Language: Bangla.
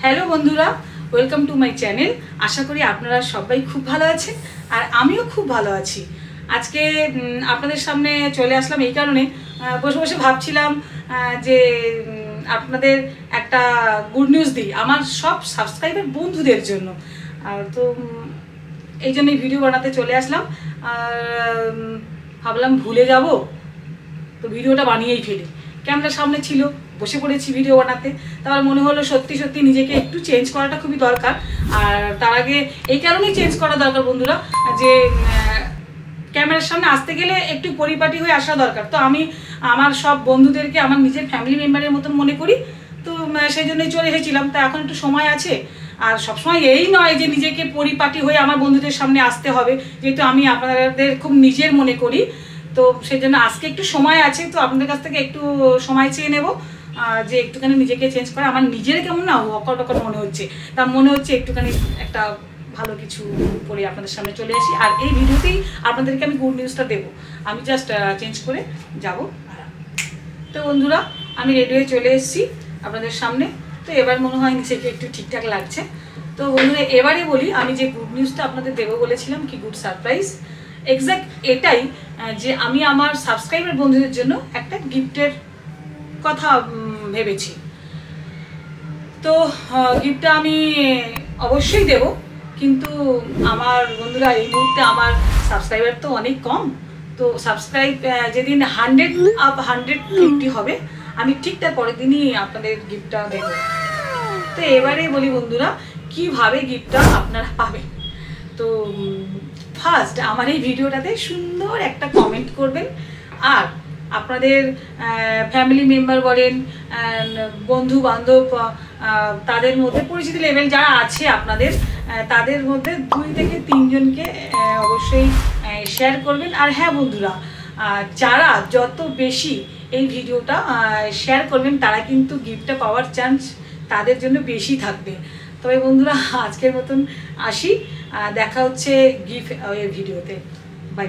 হ্যালো বন্ধুরা, ওয়েলকাম টু মাই চ্যানেল। আশা করি আপনারা সবাই খুব ভালো আছেন আর আমিও খুব ভালো আছি। আজকে আপনাদের সামনে চলে আসলাম এই কারণে, বসে বসে ভাবছিলাম যে আপনাদের একটা গুড নিউজ দিই আমার সব সাবস্ক্রাইবার বন্ধুদের জন্য। তো এই জন্যই ভিডিও বানাতে চলে আসলাম। আর ভাবলাম ভুলে যাব, তো ভিডিওটা বানিয়েই ফেলি। ক্যামেরার সামনে ছিল, বসে পড়েছি ভিডিও বানাতে। তারপর মনে হলো সত্যি সত্যি নিজেকে একটু চেঞ্জ করাটা খুবই দরকার। আর তার আগে এই কারণেই চেঞ্জ করা দরকার বন্ধুরা, যে ক্যামেরার সামনে আসতে গেলে একটু পরিপাটি হয়ে আসা দরকার। তো আমি আমার সব বন্ধুদেরকে আমার নিজের ফ্যামিলি মেম্বারের মতন মনে করি, তো সেই জন্যই চলে এসেছিলাম। তো এখন একটু সময় আছে, আর সবসময় এই নয় যে নিজেকে পরিপাটি হয়ে আমার বন্ধুদের সামনে আসতে হবে, যেহেতু আমি আপনাদের খুব নিজের মনে করি। তো সেই জন্য আজকে একটু সময় আছে, তো আপনাদের কাছ থেকে একটু সময় চেয়ে নেব, যে একটুখানি নিজেকে চেঞ্জ করা। আমার নিজের কেমন না অকট অকট মনে হচ্ছে, তা মনে হচ্ছে একটুখানি একটা ভালো কিছু পরে আপনাদের সামনে চলে আসি। আর এই ভিডিওতেই আপনাদেরকে আমি গুড নিউজটা দেবো। আমি জাস্ট চেঞ্জ করে যাব। তো বন্ধুরা, আমি রেডি হয়ে চলে এসেছি আপনাদের সামনে। তো এবার মনে হয় নিজেকে একটু ঠিকঠাক লাগছে। তো বন্ধুরা, এবারে বলি আমি যে গুড নিউজটা আপনাদের দেবো বলেছিলাম, কি গুড সারপ্রাইজ, এক্স্যাক্ট এটাই, যে আমি আমার সাবস্ক্রাইবার বন্ধুদের জন্য একটা গিফটের কথা ভেবেছি। তো গিফটটা আমি অবশ্যই দেব, কিন্তু আমার বন্ধুরা এই মুহূর্তে আমার সাবস্ক্রাইবার তো অনেক কম। তো সাবস্ক্রাইব যেদিন 150 হবে, আমি ঠিক তার পরের দিনই আপনাদের গিফটটা দেবো। তো এবারে বলি বন্ধুরা, কিভাবে গিফটটা আপনারা পাবেন। তো ফার্স্ট আমার এই ভিডিওটাতে সুন্দর একটা কমেন্ট করবেন, আর আপনাদের ফ্যামিলি মেম্বার বলেন, বন্ধু বান্ধব, তাদের মধ্যে পরিচিতি লেভেল যারা আছে আপনাদের, তাদের মধ্যে 2 থেকে 3 জনকে অবশ্যই শেয়ার করবেন। আর হ্যাঁ বন্ধুরা, যারা যত বেশি এই ভিডিওটা শেয়ার করবেন, তারা কিন্তু গিফটটা পাওয়ার চান্স তাদের জন্য বেশি থাকবে। তবে বন্ধুরা, আজকের মতন আসি, দেখা হচ্ছে গিফট ভিডিওতে। বাই।